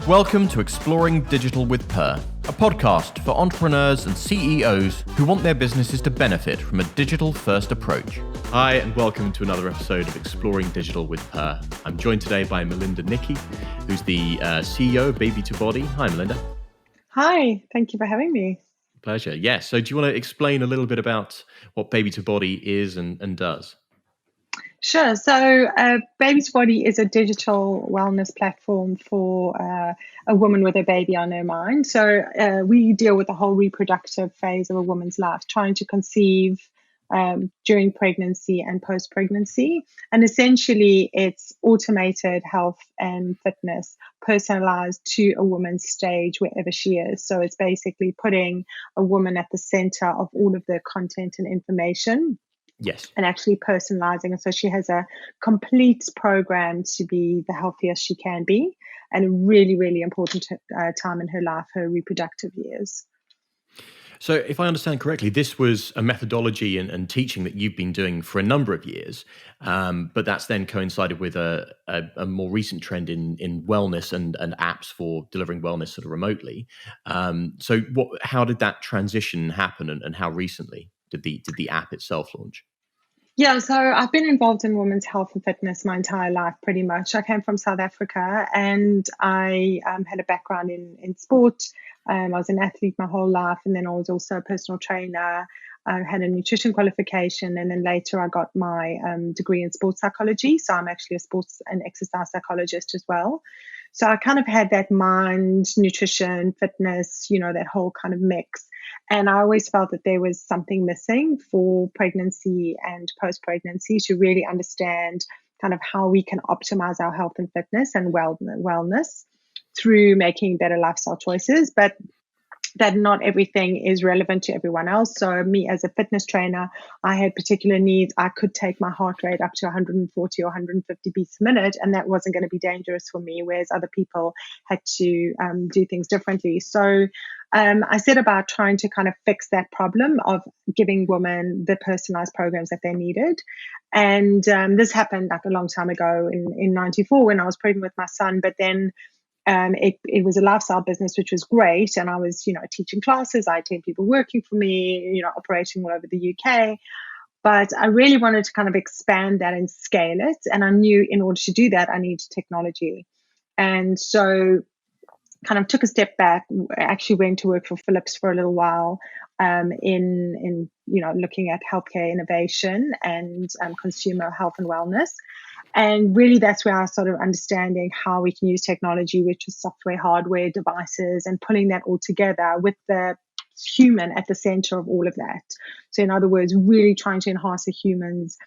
Welcome to Exploring Digital with Purr, a podcast for entrepreneurs and CEOs who want their businesses to benefit from a digital-first approach. Hi, and welcome to another episode of Exploring Digital with Purr. I'm joined today by Melinda Nicci, who's the CEO of Baby to Body. Hi, Melinda. Hi, thank you for having me. Pleasure. Yes. So do you want to explain a little bit about what Baby to Body is and does? Sure. So, Baby to Body is a digital wellness platform for a woman with a baby on her mind. So, we deal with the whole reproductive phase of a woman's life, trying to conceive during pregnancy and post-pregnancy. And essentially, it's automated health and fitness personalized to a woman's stage wherever she is. So, it's basically putting a woman at the center of all of the content and information. Yes. And actually personalizing it so she has a complete program to be the healthiest she can be, and a really, really important time in her life, her reproductive years. So if I understand correctly, this was a methodology and teaching that you've been doing for a number of years, but that's then coincided with a more recent trend in wellness and apps for delivering wellness sort of remotely. So how did that transition happen, and how recently did the app itself launch? Yeah, so I've been involved in women's health and fitness my entire life, pretty much. I came from South Africa, and I had a background in sport. I was an athlete my whole life, and then I was also a personal trainer. I had a nutrition qualification, and then later I got my degree in sports psychology. So I'm actually a sports and exercise psychologist as well. So I kind of had that mind, nutrition, fitness, that whole kind of mix. And I always felt that there was something missing for pregnancy and post-pregnancy to really understand kind of how we can optimize our health and fitness and wellness through making better lifestyle choices. But that not everything is relevant to everyone else. So me as a fitness trainer, I had particular needs. I could take my heart rate up to 140 or 150 beats a minute, and that wasn't going to be dangerous for me, whereas other people had to do things differently. So I set about trying to kind of fix that problem of giving women the personalized programs that they needed. And this happened like a long time ago in 94 when I was pregnant with my son, but then it was a lifestyle business, which was great. And I was, teaching classes. I had 10 people working for me, operating all over the UK. But I really wanted to kind of expand that and scale it. And I knew in order to do that, I needed technology. And so kind of took a step back, actually went to work for Philips for a little while in looking at healthcare innovation and consumer health and wellness. And really, that's where I started understanding how we can use technology, which is software, hardware, devices, and pulling that all together with the human at the center of all of that. So in other words, really trying to enhance a human's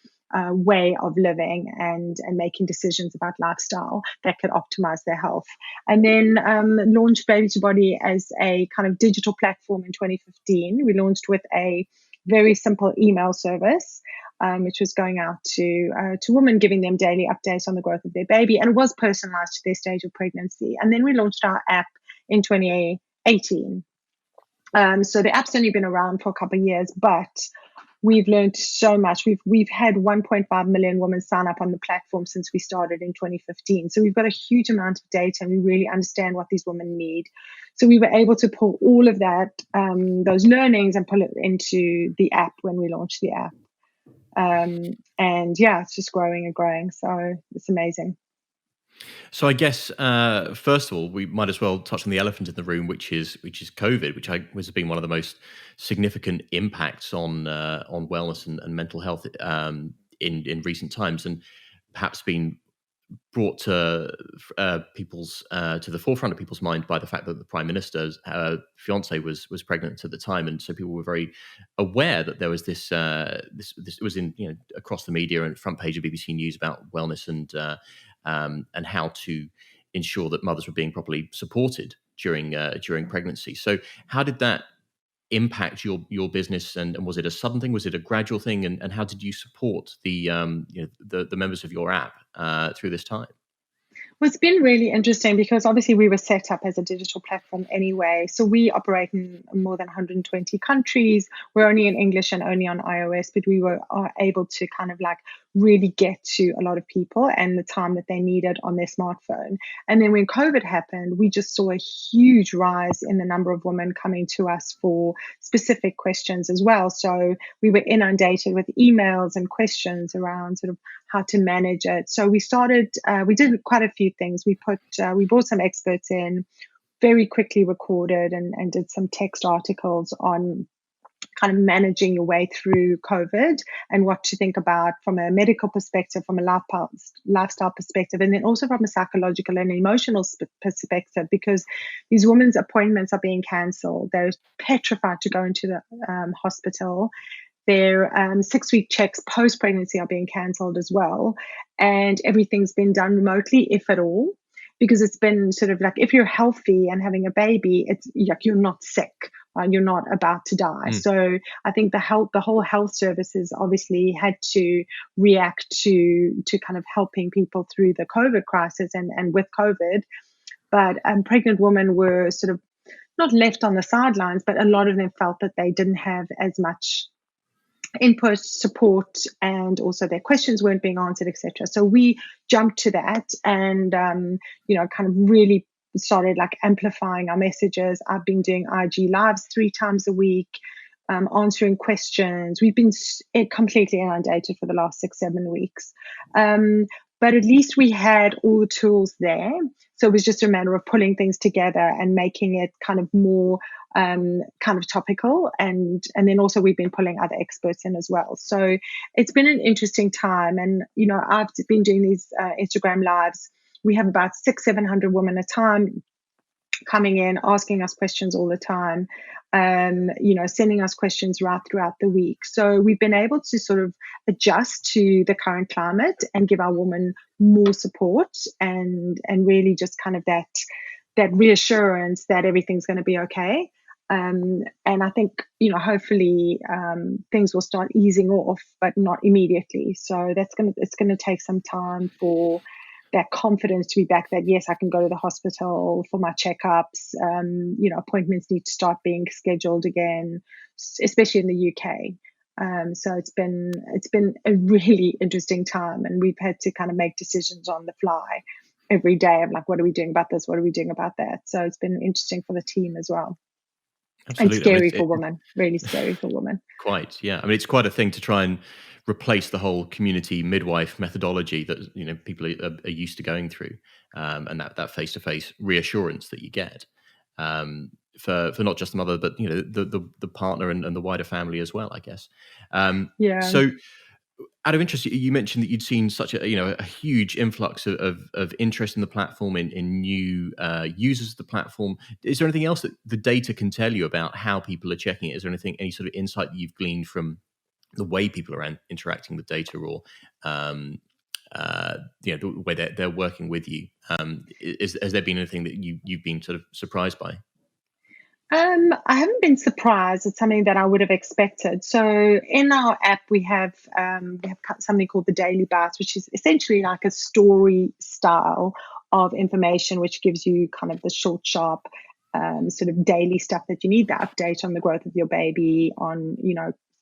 way of living and making decisions about lifestyle that could optimize their health. And then launched Baby to Body as a kind of digital platform in 2015. We launched with a very simple email service, which was going out to women, giving them daily updates on the growth of their baby, and it was personalized to their stage of pregnancy. And then we launched our app in 2018. So the app's only been around for a couple of years, but we've learned so much. We've had 1.5 million women sign up on the platform since we started in 2015. So we've got a huge amount of data, and we really understand what these women need. So we were able to pull all of that, those learnings, and pull it into the app when we launched the app. And yeah, it's just growing and growing. So it's amazing. So I guess first of all, we might as well touch on the elephant in the room, which is COVID, which has been one of the most significant impacts on wellness and mental health in recent times, and perhaps been brought to the forefront of people's mind by the fact that the Prime Minister's fiance was pregnant at the time, and so people were very aware that there was this was in across the media and front page of BBC News about wellness and how to ensure that mothers were being properly supported during pregnancy. So how did that impact your business, and was it a sudden thing? Was it a gradual thing? And how did you support the members of your app through this time? Well, it's been really interesting because obviously we were set up as a digital platform anyway. So we operate in more than 120 countries. We're only in English and only on iOS, but we were able to kind of like really get to a lot of people and the time that they needed on their smartphone. And then when COVID happened, we just saw a huge rise in the number of women coming to us for specific questions as well. So we were inundated with emails and questions around sort of how to manage it. So we did quite a few things. We brought some experts in, very quickly recorded and did some text articles on kind of managing your way through COVID and what to think about from a medical perspective, from a lifestyle perspective, and then also from a psychological and emotional perspective, because these women's appointments are being cancelled. They're petrified to go into the hospital. Their 6-week checks post-pregnancy are being cancelled as well. And everything's been done remotely, if at all, because it's been sort of like, if you're healthy and having a baby, it's like you're not sick. You're not about to die. So I think the whole health services obviously had to react to kind of helping people through the COVID crisis and with COVID. But pregnant women were sort of not left on the sidelines, but a lot of them felt that they didn't have as much input, support, and also their questions weren't being answered, etc. So we jumped to that and, kind of really started like amplifying our messages. I've been doing IG lives 3 times a week, answering questions. We've been completely inundated for the last 6-7 weeks. But at least we had all the tools there. So it was just a matter of pulling things together and making it kind of more kind of topical. And then also we've been pulling other experts in as well. So it's been an interesting time. And, I've been doing these Instagram lives. We have about 600-700 women a time coming in, asking us questions all the time, sending us questions right throughout the week. So we've been able to sort of adjust to the current climate and give our women more support and really just kind of that reassurance that everything's going to be okay. And I think, hopefully things will start easing off, but not immediately. So it's going to take some time for that confidence to be back, that yes, I can go to the hospital for my checkups. Appointments need to start being scheduled again, especially in the UK. So it's been a really interesting time, and we've had to kind of make decisions on the fly every day. I'm like, what are we doing about this? What are we doing about that? So it's been interesting for the team as well. Absolutely. And scary for women, really scary for women. Quite, yeah. I mean, it's quite a thing to try and replace the whole community midwife methodology that people are used to going through, and that face-to-face reassurance that you get for not just the mother, but the partner and the wider family as well, I guess. Yeah. So, out of interest, you mentioned that you'd seen such a huge influx of interest in the platform, in new users of the platform. Is there anything else that the data can tell you about how people are checking it? Is there any sort of insight that you've gleaned from the way people are interacting with data, or the way they're working with you? Has there been anything that you've been sort of surprised by? I haven't been surprised. It's something that I would have expected. So in our app, we have something called the Daily Bites, which is essentially like a story style of information, which gives you kind of the short, sharp sort of daily stuff that you need, the update on the growth of your baby, on,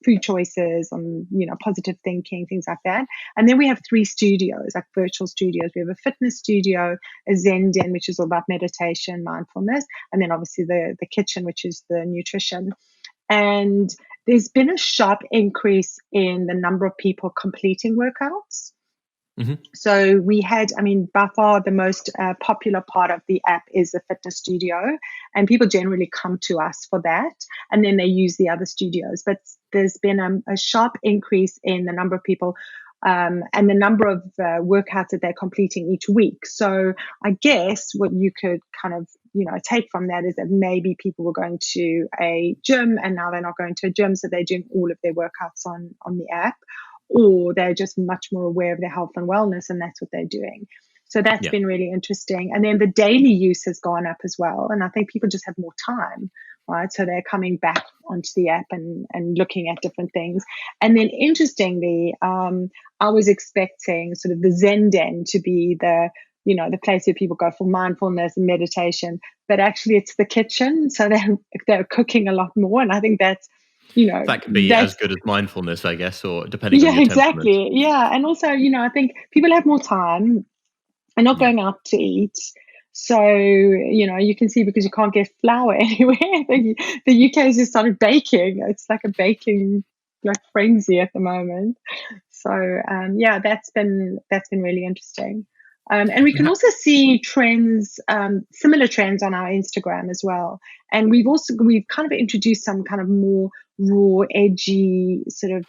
food choices, on, positive thinking, things like that. And then we have 3 studios, like virtual studios. We have a fitness studio, a Zen Den, which is all about meditation, mindfulness, and then obviously the kitchen, which is the nutrition. And there's been a sharp increase in the number of people completing workouts. Mm-hmm. So we had, by far the most popular part of the app is the fitness studio, and people generally come to us for that, and then they use the other studios. But there's been a sharp increase in the number of people and the number of workouts that they're completing each week. So I guess what you could kind of, take from that is that maybe people were going to a gym and now they're not going to a gym, so they're doing all of their workouts on the app. Or they're just much more aware of their health and wellness, and that's what they're doing. So that's been really interesting. And then the daily use has gone up as well. And I think people just have more time, right? So they're coming back onto the app and looking at different things. And then interestingly, I was expecting sort of the Zen Den to be the place where people go for mindfulness and meditation, but actually it's the kitchen. So they're cooking a lot more. And I think that's That can be as That's good as mindfulness, I guess, or depending on yeah, your temperament. exactly. Yeah. And also, I think people have more time and not Yeah. going out to eat. So, you can see because you can't get flour anywhere. The UK has just started baking. It's like a baking like frenzy at the moment. So yeah, that's been really interesting. And we can also see trends, similar trends on our Instagram as well. And we've kind of introduced some kind of more raw, edgy sort of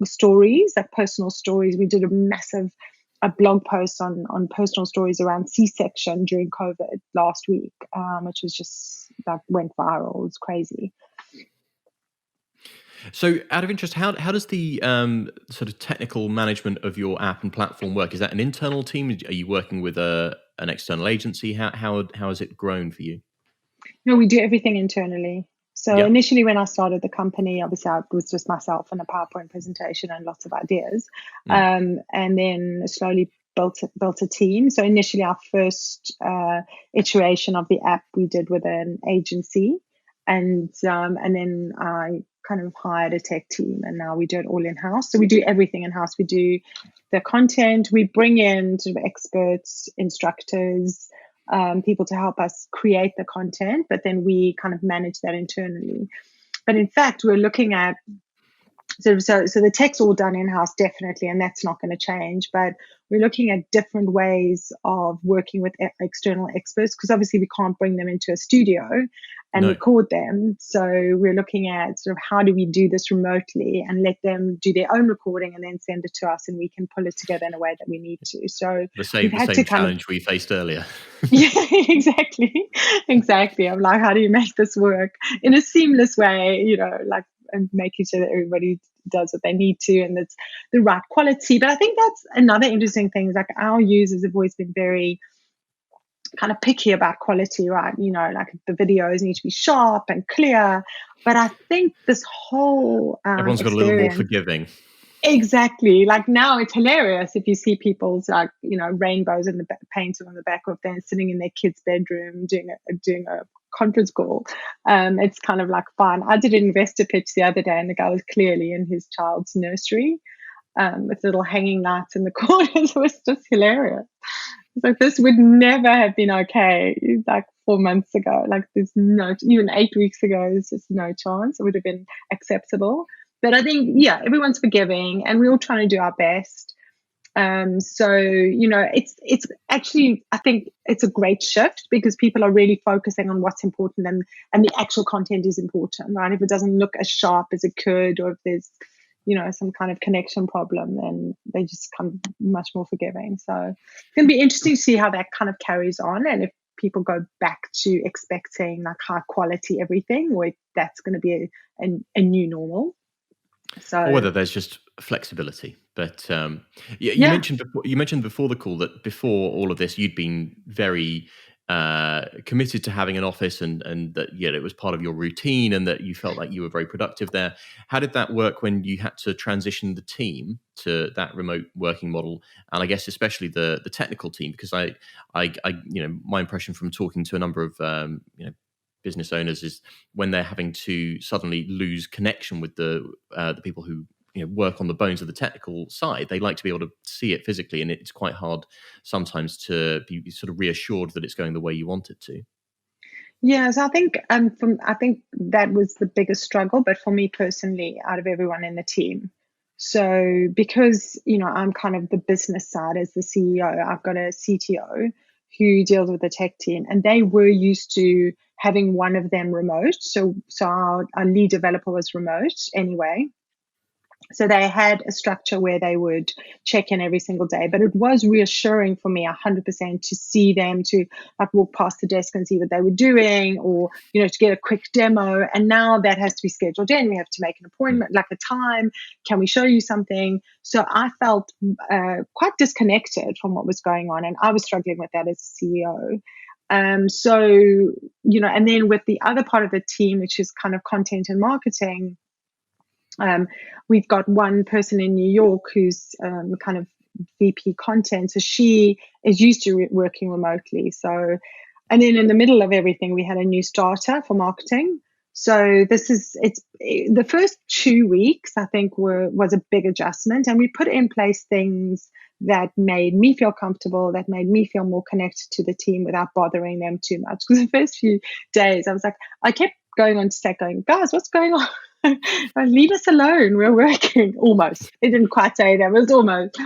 stories, like personal stories. We did a blog post on personal stories around C-section during COVID last week, which was just like went viral. It was crazy. So, out of interest, how does the sort of technical management of your app and platform work? Is that an internal team? Are you working with an external agency? How has it grown for you? No, we do everything internally. So Yeah. initially, when I started the company, obviously it was just myself and a PowerPoint presentation and lots of ideas, Mm. and then slowly built a team. So initially, our first iteration of the app we did with an agency, and then I kind of hired a tech team, and now we do it all in house. So we do everything in house. We do the content. We bring in sort of experts, instructors, people to help us create the content, but then we kind of manage that internally. But in fact, we're looking at so the tech's all done in house, definitely, and that's not going to change. But we're looking at different ways of working with external experts because obviously we can't bring them into a studio and No. record them. So we're looking at sort of how do we do this remotely and let them do their own recording and then send it to us, and we can pull it together in a way that we need to. So The we've same had to kind of challenge we faced earlier. yeah, exactly. Exactly. I'm like, how do you make this work in a seamless way, like, and making sure that everybody does what they need to and it's the right quality. But I think that's another interesting thing is like our users have always been very kind of picky about quality, right? Like the videos need to be sharp and clear. But I think this whole Everyone's got a little more experience. forgiving. Exactly. Like now it's hilarious if you see people's like, rainbows in the painted on the back of them sitting in their kid's bedroom doing a conference call. It's kind of like fun. I did an investor pitch the other day and the guy was clearly in his child's nursery, with little hanging lights in the corners. It was just hilarious. It's like this would never have been okay like 4 months ago. Like there's no, even 8 weeks ago, there's just no chance it would have been acceptable. But I think, yeah, everyone's forgiving and we're all trying to do our best. So it's actually, I think it's a great shift because people are really focusing on what's important and the actual content is important, right? If it doesn't look as sharp as it could, or if there's some kind of connection problem, then they just come much more forgiving. So it's going to be interesting to see how that kind of carries on, and if people go back to expecting like high quality everything, or if that's going to be a new normal. Or So whether there's just flexibility. But you yeah. mentioned before the call that before all of this, you'd been very committed to having an office, and that it was part of your routine, and that you felt like you were very productive there. How did that work when you had to transition the team to that remote working model? And I guess especially the technical team, because I my impression from talking to a number of business owners is when they're having to suddenly lose connection with the people who work on the bones of the technical side, they like to be able to see it physically, and it's quite hard sometimes to be sort of reassured that it's going the way you want it to. Yes, I think that was the biggest struggle, but for me personally, out of everyone in the team. So because, I'm kind of the business side as the CEO, I've got a CTO who deals with the tech team, and they were used to having one of them remote. So our lead developer was remote anyway. So they had a structure where they would check in every single day, but it was reassuring for me 100% to see them, to like walk past the desk and see what they were doing, or, to get a quick demo. And now that has to be scheduled in. We have to make an Mm. appointment, like a time. Can we show you something? So I felt quite disconnected from what was going on. And I was struggling with that as CEO. And then with the other part of the team, which is kind of content and marketing, we've got one person in New York who's kind of VP content. So she is used to working remotely. So, and then in the middle of everything, we had a new starter for marketing. So it's the first 2 weeks, I think, was a big adjustment, and we put in place things that made me feel comfortable, that made me feel more connected to the team without bothering them too much. Because the first few days, I was like, I kept going on to Slack, going, guys, what's going on? Leave us alone. We're working. Almost. It didn't quite say that. It was almost.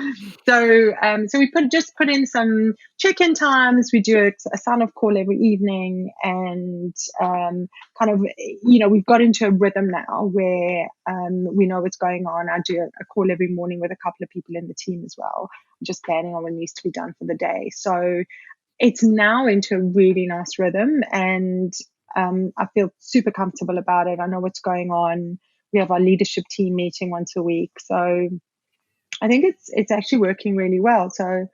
So we put in some check-in times. We do a sign-off call every evening, and kind of, we've got into a rhythm now where we know what's going on. I do a call every morning with a couple of people in the team as well, just planning on what needs to be done for the day. So it's now into a really nice rhythm, and I feel super comfortable about it. I know what's going on. We have our leadership team meeting once a week. So I think it's actually working really well. So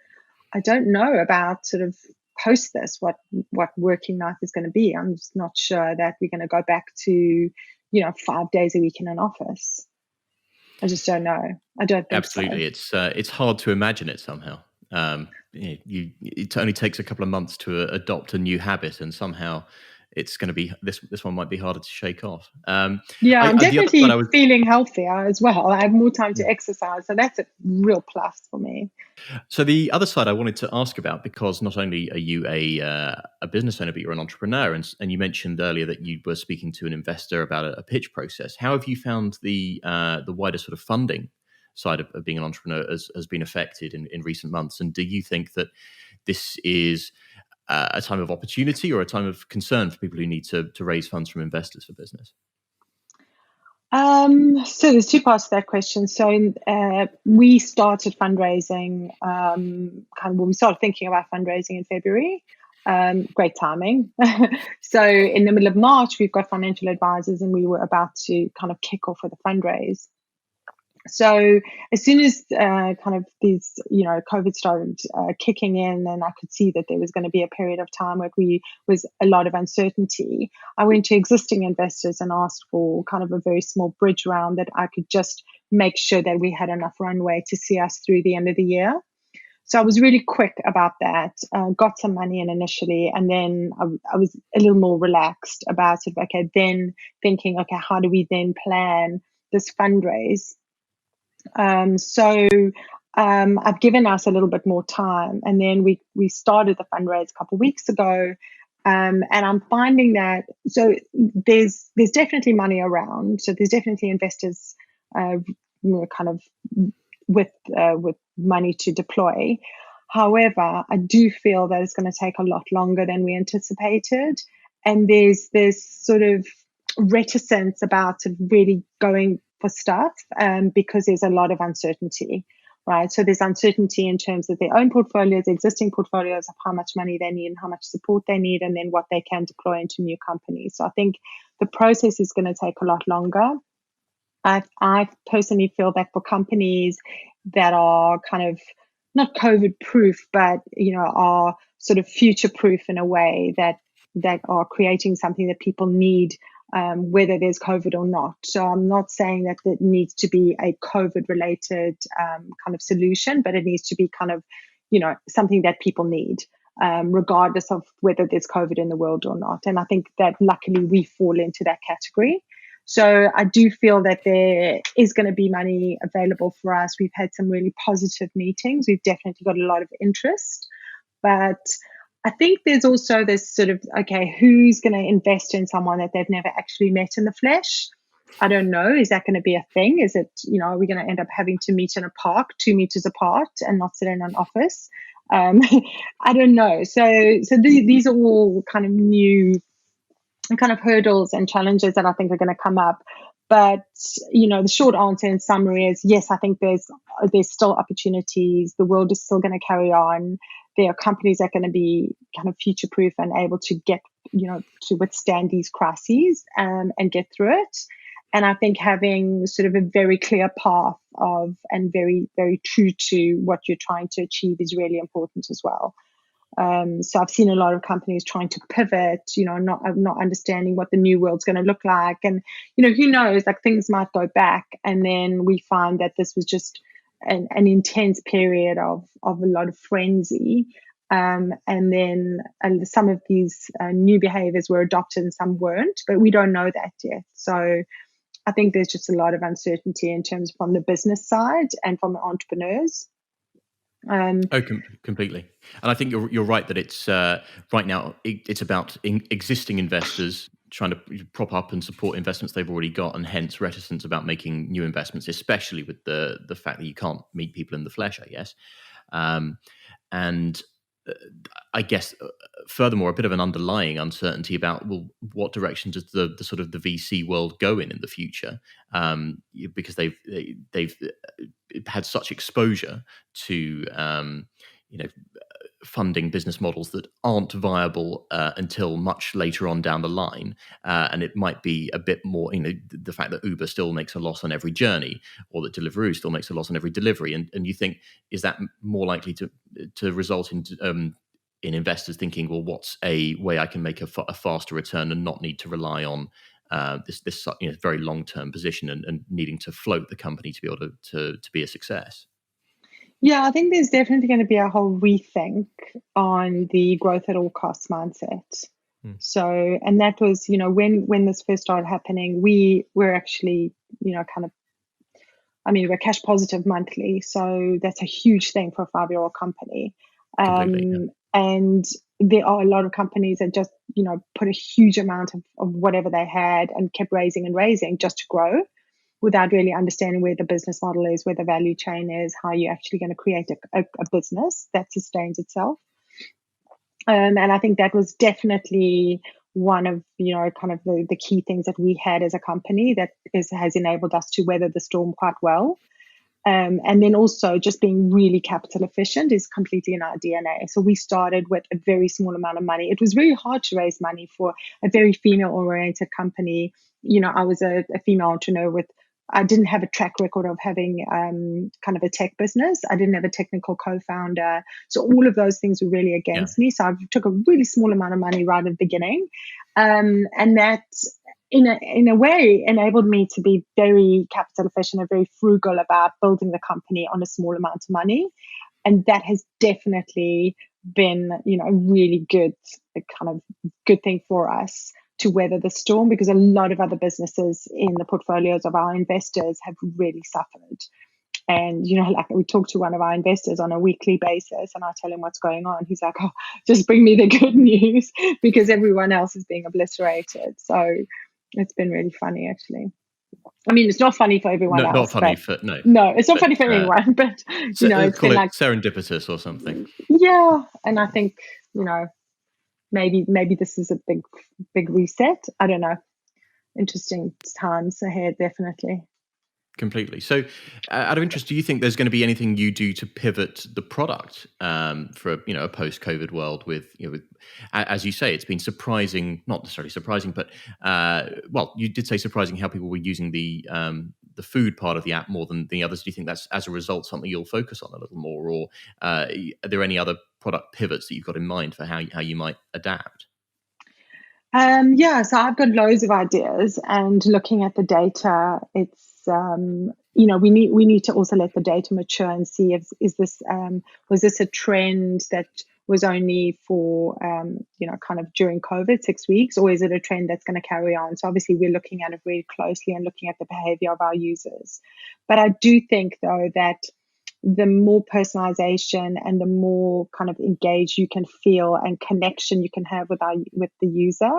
I don't know about sort of post this, what working life is going to be. I'm just not sure that we're going to go back to, 5 days a week in an office. I just don't know. I don't think Absolutely. so. It's hard to imagine it somehow. It only takes a couple of months to adopt a new habit, and somehow it's going to be this one might be harder to shake off. Yeah, I'm The other side I definitely was feeling healthier as well. I have more time yeah. to exercise, so that's a real plus for me. So the other side I wanted to ask about, because not only are you a business owner, but you're an entrepreneur, and you mentioned earlier that you were speaking to an investor about a pitch process. How have you found the wider sort of funding side of being an entrepreneur has been affected in recent months? And do you think that this is a time of opportunity or a time of concern for people who need to raise funds from investors for business? So there's two parts to that question. So we started fundraising, we started thinking about fundraising in February. Great timing. So in the middle of March, we've got financial advisors, and we were about to kind of kick off with a fundraise. So as soon as kind of these, COVID started kicking in, and I could see that there was going to be a period of time where we was a lot of uncertainty, I went to existing investors and asked for kind of a very small bridge round that I could just make sure that we had enough runway to see us through the end of the year. So I was really quick about that, got some money in initially, and then I was a little more relaxed about it. Okay, then thinking, okay, how do we then plan this fundraise? So I've given us a little bit more time, and then we started the fundraise a couple of weeks ago, and I'm finding that there's definitely money around, so there's definitely investors, kind of with money to deploy. However, I do feel that it's going to take a lot longer than we anticipated, and there's this sort of reticence about sort of really going for stuff, because there's a lot of uncertainty, right? So there's uncertainty in terms of their own portfolios, existing portfolios, of how much money they need and how much support they need, and then what they can deploy into new companies. So I think the process is going to take a lot longer. I personally feel that for companies that are kind of not COVID proof, but are sort of future proof in a way, that are creating something that people need, whether there's COVID or not. So I'm not saying that it needs to be a COVID related kind of solution, but it needs to be kind of, something that people need, regardless of whether there's COVID in the world or not. And I think that luckily we fall into that category. So I do feel that there is going to be money available for us. We've had some really positive meetings. We've definitely got a lot of interest, but I think there's also this sort of, okay, who's going to invest in someone that they've never actually met in the flesh? I don't know. Is that going to be a thing? Is it, are we going to end up having to meet in a park 2 meters apart and not sit in an office? I don't know. So these are all kind of new kind of hurdles and challenges that I think are going to come up. But the short answer in summary is yes, I think there's still opportunities. The world is still going to carry on. There are companies that are going to be kind of future proof and able to get, to withstand these crises, and get through it. And I think having sort of a very clear path and very, very true to what you're trying to achieve is really important as well. So I've seen a lot of companies trying to pivot, not understanding what the new world's going to look like. And, who knows, like things might go back. And then we find that this was just an intense period of a lot of frenzy. And then some of these new behaviors were adopted and some weren't, but we don't know that yet. So I think there's just a lot of uncertainty in terms from the business side and from the entrepreneurs. Oh, completely. And I think you're right that it's right now it's about existing investors trying to prop up and support investments they've already got, and hence reticence about making new investments, especially with the fact that you can't meet people in the flesh, I guess. And uh, I guess furthermore, a bit of an underlying uncertainty about, well, what direction does the sort of the VC world go in the future? Because they've had such exposure to you know funding business models that aren't viable until much later on down the line, and it might be a bit more, the fact that Uber still makes a loss on every journey, or that Deliveroo still makes a loss on every delivery, and you think, is that more likely to result in investors thinking, well, what's a way I can make a faster return and not need to rely on this very long term position, and needing to float the company to be able to be a success? Yeah, I think there's definitely going to be a whole rethink on the growth at all costs mindset. Hmm. So, and that was, when this first started happening, we were actually, we're cash positive monthly. So that's a huge thing for a 5-year-old company. Completely. Yeah. And there are a lot of companies that just, put a huge amount of whatever they had and kept raising and raising just to grow, without really understanding where the business model is, where the value chain is, how you're actually going to create a business that sustains itself. And I think that was definitely one of, kind of the key things that we had as a company that has enabled us to weather the storm quite well. And then also just being really capital efficient is completely in our DNA. So we started with a very small amount of money. It was very hard to raise money for a very female oriented company. I was a female entrepreneur I didn't have a track record of having kind of a tech business. I didn't have a technical co-founder. So all of those things were really Yeah. against me. So I took a really small amount of money right at the beginning. And that in a way enabled me to be very capital efficient and very frugal about building the company on a small amount of money. And that has definitely been, a really good thing for us to weather the storm, because a lot of other businesses in the portfolios of our investors have really suffered. And, like we talk to one of our investors on a weekly basis and I tell him what's going on. He's like, oh, just bring me the good news, because everyone else is being obliterated. So it's been really funny, actually. I mean, it's not funny for everyone No, not else, funny but for no, no, it's not but funny for anyone. But, it's call been it like, serendipitous or something. yeah. And I think, maybe this is a big reset. I don't know. Interesting times ahead, definitely. Completely. So, out of interest, do you think there's going to be anything you do to pivot the product for a post-COVID world? As you say, it's been surprising, not necessarily surprising, but well, you did say surprising how people were using the food part of the app more than the others. Do you think that's, as a result, something you'll focus on a little more, or are there any other product pivots that you've got in mind for how you might adapt? Yeah, so I've got loads of ideas, and looking at the data, it's we need to also let the data mature and see if was this a trend that was only for kind of during COVID 6 weeks, or is it a trend that's going to carry on? So obviously we're looking at it very closely and looking at the behavior of our users. But I do think though that the more personalization and the more kind of engaged you can feel and connection you can have with the user,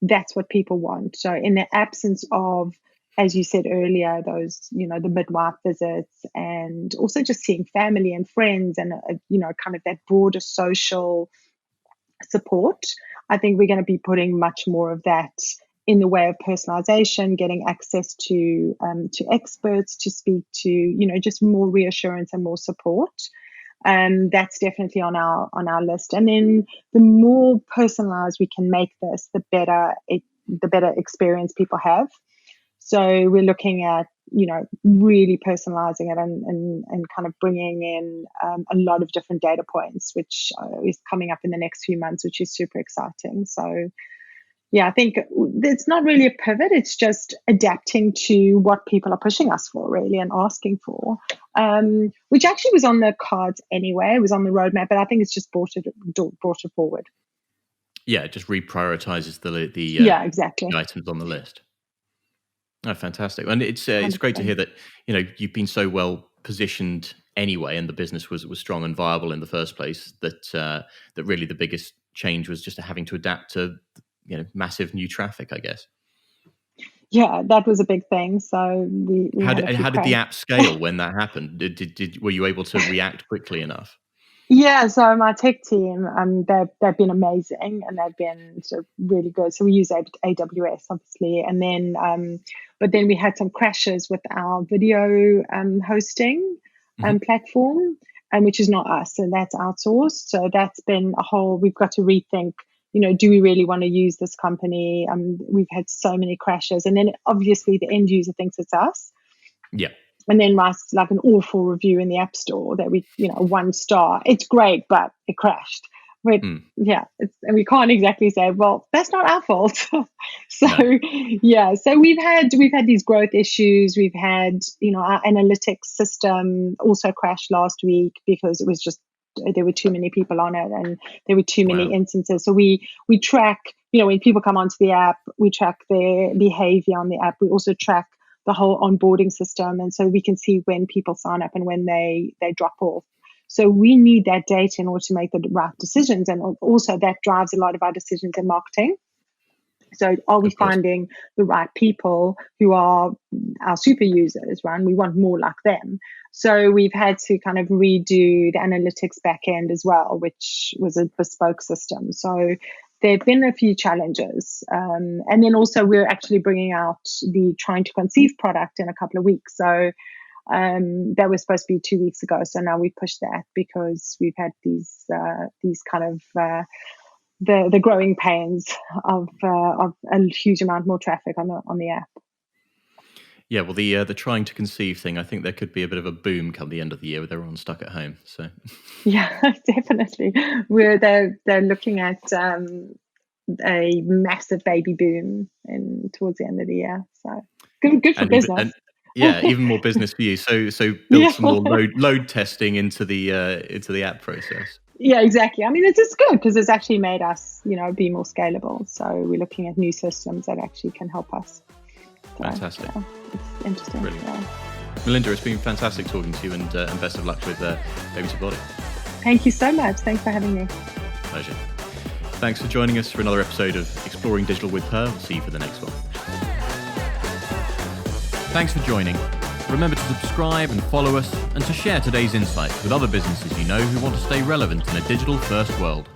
that's what people want. So in the absence of, as you said earlier, those, the midwife visits, and also just seeing family and friends and, kind of that broader social support, I think we're going to be putting much more of that in the way of personalization, getting access to experts to speak to, just more reassurance and more support. That's definitely on our list. And then the more personalized we can make this, the better experience people have. So we're looking at, really personalizing it and kind of bringing in a lot of different data points, which is coming up in the next few months, which is super exciting. So Yeah, I think it's not really a pivot. It's just adapting to what people are pushing us for, really, and asking for, which actually was on the cards anyway. It was on the roadmap, but I think it's just brought it forward. Yeah, it just reprioritizes Yeah, exactly. the items on the list. Oh, fantastic! And it's great to 100%. hear that you've been so well positioned anyway, and the business was strong and viable in the first place. That really the biggest change was just having to adapt to massive new traffic, I guess. Yeah, that was a big thing. So we How had a did few how did the crashes. app scale when that happened? Were you able to react quickly enough? Yeah, so my tech team, they've been amazing and they've been sort of really good. So we use AWS obviously, and then but then we had some crashes with our video hosting Hmm. platform, and which is not us, and that's outsourced. So that's been a whole. We've got to rethink. Do we really want to use this company? We've had so many crashes, and then obviously the end user thinks it's us, Yeah. and then writes like an awful review in the app store that we, 1 star. It's great, but it crashed. But Mm. yeah, and we can't exactly say, well, that's not our fault. So No. yeah, so we've had these growth issues. We've had, our analytics system also crashed last week because it was just there were too many people on it and there were too many Wow. instances. So we track, when people come onto the app, we track their behavior on the app. We also track the whole onboarding system, and so we can see when people sign up and when they drop off. So we need that data in order to make the right decisions, and also that drives a lot of our decisions in marketing. So are we Of course. finding the right people who are our super users, right? We want more like them. So we've had to kind of redo the analytics backend as well, which was a bespoke system. So there have been a few challenges. And then also we're actually bringing out the Trying to Conceive product in a couple of weeks. So that was supposed to be 2 weeks ago. So now we pushed that because we've had these kind of the growing pains of a huge amount more traffic on the app. Yeah, well, the trying to conceive thing, I think there could be a bit of a boom come the end of the year with everyone stuck at home. So, Yeah, definitely. They're looking at a massive baby boom towards the end of the year. So good for and even business. and yeah, even more business for you. So build Yeah. some more load testing into the app process. Yeah, exactly. I mean, it's just good because it's actually made us, be more scalable. So we're looking at new systems that actually can help us. So Fantastic, yeah, it's interesting. brilliant. Yeah. Melinda, it's been fantastic talking to you, and best of luck with Baby to Body. Thank you so much. Thanks for having me. Pleasure. Thanks for joining us for another episode of Exploring Digital with Purr. We'll see you for the next one. Thanks for joining. Remember to subscribe and follow us, and to share today's insights with other businesses you know who want to stay relevant in a digital-first world.